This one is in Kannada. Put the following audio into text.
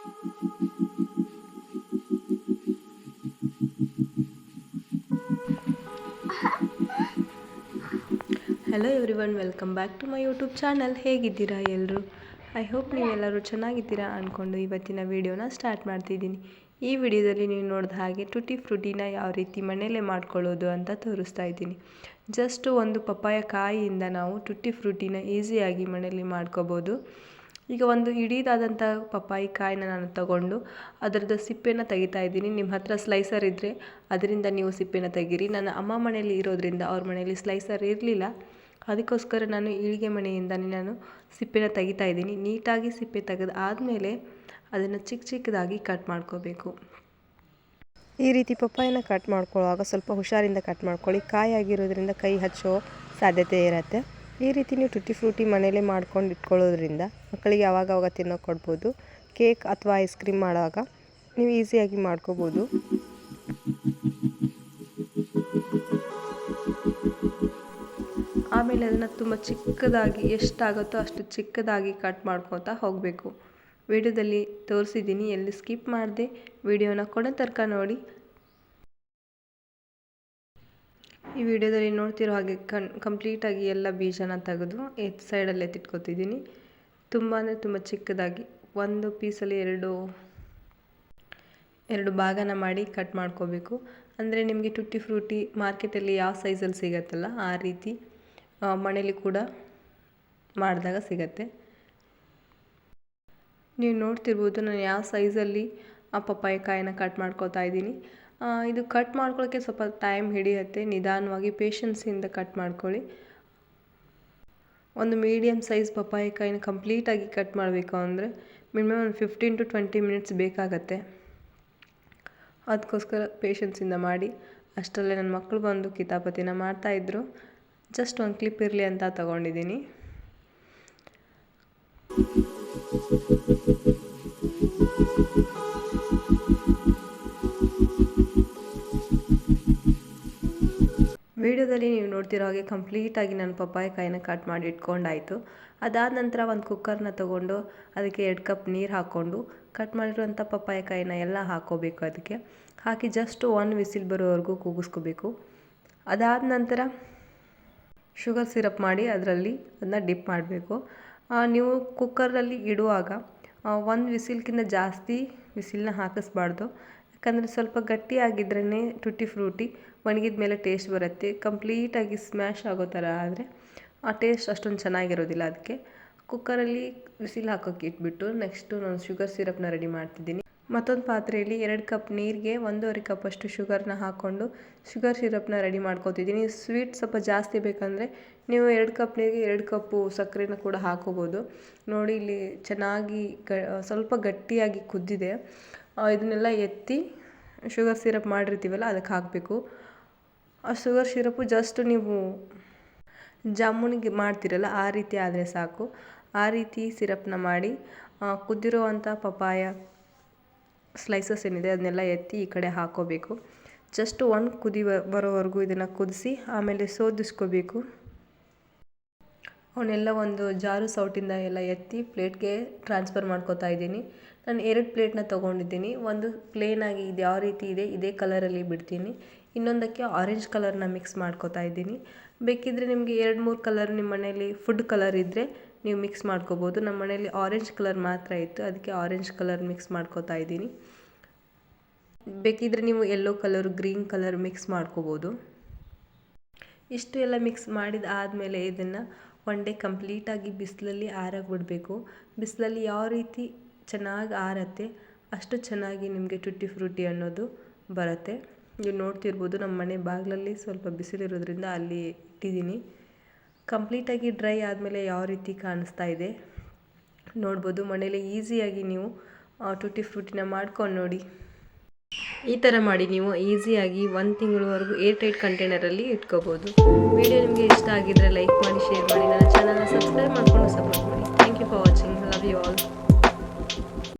Hello everyone, welcome back to my YouTube channel. ಹೇಗಿದ್ದೀರಾ ಎಲ್ಲರೂ? ಐ ಹೋಪ್ ನೀವೆಲ್ಲರೂ ಚೆನ್ನಾಗಿದ್ದೀರಾ ಅಂದ್ಕೊಂಡು ಇವತ್ತಿನ ವಿಡಿಯೋನ ಸ್ಟಾರ್ಟ್ ಮಾಡ್ತಿದ್ದೀನಿ. ಈ ವಿಡಿಯೋದಲ್ಲಿ ನೀವು ನೋಡಿದ ಹಾಗೆ ಟುಟಿ ಫ್ರೂಟಿನ ಯಾವ ರೀತಿ ಮನೆಯಲ್ಲೇ ಮಾಡ್ಕೊಳ್ಳೋದು ಅಂತ ತೋರಿಸ್ತಾ ಇದ್ದೀನಿ. ಜಸ್ಟ್ ಒಂದು ಪಪ್ಪಾಯ ಕಾಯಿಯಿಂದ ನಾವು ಟುಟಿ ಫ್ರೂಟಿನ ಈಸಿಯಾಗಿ ಮನೆಯಲ್ಲಿ ಮಾಡ್ಕೋಬೋದು. ಈಗ ಒಂದು ಇಡೀದಾದಂಥ ಪಪ್ಪಾಯಿ ಕಾಯಿನ ನಾನು ತಗೊಂಡು ಅದರದ್ದು ಸಿಪ್ಪೆನ ತೆಗಿತಾ ಇದ್ದೀನಿ. ನಿಮ್ಮ ಹತ್ರ ಸ್ಲೈಸರ್ ಇದ್ದರೆ ಅದರಿಂದ ನೀವು ಸಿಪ್ಪೆನ ತೆಗೀರಿ. ನನ್ನ ಅಮ್ಮ ಮನೆಯಲ್ಲಿ ಇರೋದ್ರಿಂದ ಅವ್ರ ಮನೆಯಲ್ಲಿ ಸ್ಲೈಸರ್ ಇರಲಿಲ್ಲ, ಅದಕ್ಕೋಸ್ಕರ ನಾನು ಈಳಿಗೆ ಮನೆಯಿಂದನೇ ನಾನು ಸಿಪ್ಪೆನ ತೆಗಿತಾ ಇದ್ದೀನಿ. ನೀಟಾಗಿ ಸಿಪ್ಪೆ ತೆಗೆದು ಆದಮೇಲೆ ಅದನ್ನು ಚಿಕ್ಕ ಚಿಕ್ಕದಾಗಿ ಕಟ್ ಮಾಡ್ಕೋಬೇಕು. ಈ ರೀತಿ ಪಪ್ಪಾಯನ ಕಟ್ ಮಾಡ್ಕೊಳ್ಳುವಾಗ ಸ್ವಲ್ಪ ಹುಷಾರಿಂದ ಕಟ್ ಮಾಡ್ಕೊಳ್ಳಿ. ಕಾಯಿ ಆಗಿರೋದ್ರಿಂದ ಕೈ ಹಚ್ಚೋ ಸಾಧ್ಯತೆ ಇರುತ್ತೆ. ಈ ರೀತಿ ನೀವು ಟುಟಿ ಫ್ರೂಟಿ ಮನೇಲೇ ಮಾಡ್ಕೊಂಡು ಇಟ್ಕೊಳ್ಳೋದ್ರಿಂದ ಮಕ್ಕಳಿಗೆ ಆವಾಗವಾಗ ತಿನ್ನೋಕೆ ಕೊಡ್ಬೋದು. ಕೇಕ್ ಅಥವಾ ಐಸ್ ಕ್ರೀಮ್ ಮಾಡುವಾಗ ನೀವು ಈಸಿಯಾಗಿ ಮಾಡ್ಕೋಬೋದು. ಆಮೇಲೆ ಅದನ್ನು ತುಂಬ ಚಿಕ್ಕದಾಗಿ ಎಷ್ಟಾಗುತ್ತೋ ಅಷ್ಟು ಚಿಕ್ಕದಾಗಿ ಕಟ್ ಮಾಡ್ಕೊತಾ ಹೋಗಬೇಕು. ವಿಡಿಯೋದಲ್ಲಿ ತೋರಿಸಿದ್ದೀನಿ, ಎಲ್ಲಿ ಸ್ಕಿಪ್ ಮಾಡದೆ ವಿಡಿಯೋನ ಕೊನೆ ತನಕ ನೋಡಿ. ಈ ವಿಡಿಯೋದಲ್ಲಿ ನೋಡ್ತಿರೋ ಹಾಗೆ ಕಂಪ್ಲೀಟಾಗಿ ಎಲ್ಲ ಬೀಜನ ತೆಗೆದು ಸೈಡಲ್ಲಿ ಎತ್ತಿಟ್ಕೊತಿದ್ದೀನಿ. ತುಂಬ ಅಂದರೆ ತುಂಬ ಚಿಕ್ಕದಾಗಿ ಒಂದು ಪೀಸಲ್ಲಿ ಎರಡು ಭಾಗನ ಮಾಡಿ ಕಟ್ ಮಾಡ್ಕೋಬೇಕು. ಅಂದರೆ ನಿಮಗೆ ಟುಟಿ ಫ್ರೂಟಿ ಮಾರ್ಕೆಟಲ್ಲಿ ಯಾವ ಸೈಜಲ್ಲಿ ಸಿಗತ್ತಲ್ಲ ಆ ರೀತಿ ಮನೇಲಿ ಕೂಡ ಮಾಡಿದಾಗ ಸಿಗತ್ತೆ. ನೀವು ನೋಡ್ತಿರ್ಬೋದು ನಾನು ಯಾವ ಸೈಜಲ್ಲಿ ಆ ಪಪ್ಪಾಯ ಕಾಯಿನ ಕಟ್ ಮಾಡ್ಕೊತಾ ಇದ್ದೀನಿ. ಇದು ಕಟ್ ಮಾಡ್ಕೊಳ್ಳೋಕ್ಕೆ ಸ್ವಲ್ಪ ಟೈಮ್ ಹಿಡಿಯುತ್ತೆ. ನಿಧಾನವಾಗಿ ಪೇಷನ್ಸಿಂದ ಕಟ್ ಮಾಡ್ಕೊಳ್ಳಿ. ಒಂದು ಮೀಡಿಯಮ್ ಸೈಜ್ ಪಪ್ಪಾಯ ಕಾಯಿನ ಕಂಪ್ಲೀಟಾಗಿ ಕಟ್ ಮಾಡಬೇಕು ಅಂದರೆ ಮಿನಿಮಮ್ ಒಂದು 15 to 20 ಮಿನಿಟ್ಸ್ ಬೇಕಾಗತ್ತೆ. ಅದಕ್ಕೋಸ್ಕರ ಪೇಷನ್ಸಿಂದ ಮಾಡಿ. ಅಷ್ಟರಲ್ಲೇ ನನ್ನ ಮಕ್ಕಳು ಬಂದು ಕಿತಾಪತಿನ ಮಾಡ್ತಾಯಿದ್ರು. ಜಸ್ಟ್ ಒಂದು ಕ್ಲಿಪ್ ಇರಲಿ ಅಂತ ತಗೊಂಡಿದ್ದೀನಿ. ವಿಡಿಯೋದಲ್ಲಿ ನೀವು ನೋಡ್ತಿರೋ ಹಾಗೆ ಕಂಪ್ಲೀಟಾಗಿ ನಾನು ಪಪ್ಪಾಯ ಕಾಯಿನ ಕಟ್ ಮಾಡಿ ಇಟ್ಕೊಂಡಾಯಿತು. ಅದಾದ ನಂತರ ಒಂದು ಕುಕ್ಕರ್ನ ತೊಗೊಂಡು ಅದಕ್ಕೆ 2 ಕಪ್ ನೀರು ಹಾಕ್ಕೊಂಡು ಕಟ್ ಮಾಡಿರುವಂಥ ಪಪ್ಪಾಯ ಕಾಯಿನ ಎಲ್ಲ ಹಾಕ್ಕೋಬೇಕು. ಅದಕ್ಕೆ ಹಾಕಿ ಜಸ್ಟ್ 1 ವಿಸಿಲ್ ಬರೋವರೆಗೂ ಕೂಗಿಸ್ಕೋಬೇಕು. ಅದಾದ ನಂತರ ಶುಗರ್ ಸಿರಪ್ ಮಾಡಿ ಅದರಲ್ಲಿ ಅದನ್ನ ಡಿಪ್ ಮಾಡಬೇಕು. ನೀವು ಕುಕ್ಕರಲ್ಲಿ ಇಡುವಾಗ 1 ವಿಸಿಲ್ಗಿಂತ ಜಾಸ್ತಿ ವಿಸಿಲ್ನ ಹಾಕಿಸ್ಬಾರ್ದು. ಯಾಕಂದರೆ ಸ್ವಲ್ಪ ಗಟ್ಟಿಯಾಗಿದ್ರೇ ಟುಟಿ ಫ್ರೂಟಿ ಒಣಗಿದ ಮೇಲೆ ಟೇಸ್ಟ್ ಬರುತ್ತೆ. ಕಂಪ್ಲೀಟಾಗಿ ಸ್ಮ್ಯಾಶ್ ಆಗೋ ಥರ ಆದರೆ ಆ ಟೇಸ್ಟ್ ಅಷ್ಟೊಂದು ಚೆನ್ನಾಗಿರೋದಿಲ್ಲ. ಅದಕ್ಕೆ ಕುಕ್ಕರಲ್ಲಿ ವಿಸಿಲ್ ಹಾಕೋಕ್ಕೆ ಇಟ್ಬಿಟ್ಟು ನೆಕ್ಸ್ಟು ನಾನು ಶುಗರ್ ಸಿರಪ್ನ ರೆಡಿ ಮಾಡ್ತಿದ್ದೀನಿ. ಮತ್ತೊಂದು ಪಾತ್ರೆಯಲ್ಲಿ 2 ಕಪ್ ನೀರಿಗೆ 1.5 ಕಪ್ ಅಷ್ಟು ಶುಗರ್ನ ಹಾಕ್ಕೊಂಡು ಶುಗರ್ ಸಿರಪ್ನ ರೆಡಿ ಮಾಡ್ಕೊತಿದ್ದೀನಿ. ಸ್ವೀಟ್ ಸ್ವಲ್ಪ ಜಾಸ್ತಿ ಬೇಕಂದರೆ ನೀವು 2 ಕಪ್ ನೀರಿಗೆ 2 ಕಪ್ಪು ಸಕ್ಕರೆನ ಕೂಡ ಹಾಕೋಬೋದು. ನೋಡಿ ಇಲ್ಲಿ ಚೆನ್ನಾಗಿ ಸ್ವಲ್ಪ ಗಟ್ಟಿಯಾಗಿ ಕುದ್ದಿದೆ. ಇದನ್ನೆಲ್ಲ ಎತ್ತಿ ಶುಗರ್ ಸಿರಪ್ ಮಾಡಿರ್ತೀವಲ್ಲ ಅದಕ್ಕೆ ಹಾಕಬೇಕು. ಆ ಶುಗರ್ ಸಿರಪ್ಪು ಜಸ್ಟ್ ನೀವು ಜಾಮೂನಿಗೆ ಮಾಡ್ತಿರಲ್ಲ ಆ ರೀತಿ ಆದರೆ ಸಾಕು. ಆ ರೀತಿ ಸಿರಪ್ನ ಮಾಡಿ ಕುದ್ದಿರೋವಂಥ ಪಪ್ಪಾಯ ಸ್ಲೈಸಸ್ ಏನಿದೆ ಅದನ್ನೆಲ್ಲ ಎತ್ತಿ ಈ ಕಡೆ ಹಾಕೋಬೇಕು. ಜಸ್ಟ್ 1 ಕುದಿ ಬರೋವರೆಗೂ ಇದನ್ನು ಕುದಿಸಿ ಆಮೇಲೆ ಸೋದಿಸ್ಕೋಬೇಕು. ಅವನ್ನೆಲ್ಲ ಒಂದು ಜಾರು ಸೌಟಿಂದ ಎಲ್ಲ ಎತ್ತಿ ಪ್ಲೇಟ್ಗೆ ಟ್ರಾನ್ಸ್ಫರ್ ಮಾಡ್ಕೋತಾ ಇದ್ದೀನಿ. ನಾನು 2 ಪ್ಲೇಟ್ನ ತೊಗೊಂಡಿದ್ದೀನಿ. ಒಂದು ಪ್ಲೇನಾಗಿ ಇದು ಯಾವ ರೀತಿ ಇದೆ ಇದೇ ಕಲರಲ್ಲಿ ಬಿಡ್ತೀನಿ. ಇನ್ನೊಂದಕ್ಕೆ ಆರೆಂಜ್ ಕಲರ್ನ ಮಿಕ್ಸ್ ಮಾಡ್ಕೋತಾ ಇದ್ದೀನಿ. ಬೇಕಿದ್ದರೆ ನಿಮಗೆ 2-3 ಕಲರ್ ನಿಮ್ಮ ಮನೆಯಲ್ಲಿ ಫುಡ್ ಕಲರ್ ಇದ್ದರೆ ನೀವು ಮಿಕ್ಸ್ ಮಾಡ್ಕೋಬೋದು. ನಮ್ಮ ಮನೆಯಲ್ಲಿ ಆರೆಂಜ್ ಕಲರ್ ಮಾತ್ರ ಇತ್ತು, ಅದಕ್ಕೆ ಆರೆಂಜ್ ಕಲರ್ ಮಿಕ್ಸ್ ಮಾಡ್ಕೋತಾ ಇದ್ದೀನಿ. ಬೇಕಿದ್ದರೆ ನೀವು yellow colour, green colour mix ಮಾಡ್ಕೋಬೋದು. ಇಷ್ಟು ಎಲ್ಲ ಮಿಕ್ಸ್ ಮಾಡಿದ ಆದಮೇಲೆ ಇದನ್ನು 1 ಡೇ ಕಂಪ್ಲೀಟಾಗಿ ಬಿಸಿಲಲ್ಲಿ ಆರಾಗಿ ಬಿಡಬೇಕು. ಬಿಸಿಲಲ್ಲಿ ಯಾವ ರೀತಿ ಚೆನ್ನಾಗಿ ಆರತ್ತೆ ಅಷ್ಟು ಚೆನ್ನಾಗಿ ನಿಮಗೆ ಟುಟಿ ಫ್ರೂಟಿ ಅನ್ನೋದು ಬರುತ್ತೆ. ನೀವು ನೋಡ್ತಿರ್ಬೋದು ನಮ್ಮ ಮನೆ ಬಾಗಿಲಲ್ಲಿ ಸ್ವಲ್ಪ ಬಿಸಿಲಿರೋದ್ರಿಂದ ಅಲ್ಲಿ ಇಟ್ಟಿದ್ದೀನಿ. ಕಂಪ್ಲೀಟಾಗಿ ಡ್ರೈ ಆದಮೇಲೆ ಯಾವ ರೀತಿ ಕಾಣಿಸ್ತಾ ಇದೆ ನೋಡ್ಬೋದು. ಮನೇಲಿ ಈಸಿಯಾಗಿ ನೀವು ಟುಟಿ ಫ್ರೂಟಿನ ಮಾಡ್ಕೊಂಡು ನೋಡಿ. ಈ ಥರ ಮಾಡಿ ನೀವು ಈಸಿಯಾಗಿ 1 ತಿಂಗಳವರೆಗೂ ಏರ್ಟೈಟ್ ಕಂಟೈನರಲ್ಲಿ ಇಟ್ಕೋಬೋದು. ವಿಡಿಯೋ ನಿಮಗೆ ಇಷ್ಟ ಆಗಿದ್ದರೆ ಲೈಕ್ ಮಾಡಿ, ಶೇರ್ ಮಾಡಿ, ನನ್ನ ಚಾನಲ್ನ ಸಬ್ಸ್ಕ್ರೈಬ್ ಮಾಡಿಕೊಂಡು ಸಪೋರ್ಟ್ ಮಾಡಿ. Thank you for watching. Love you all.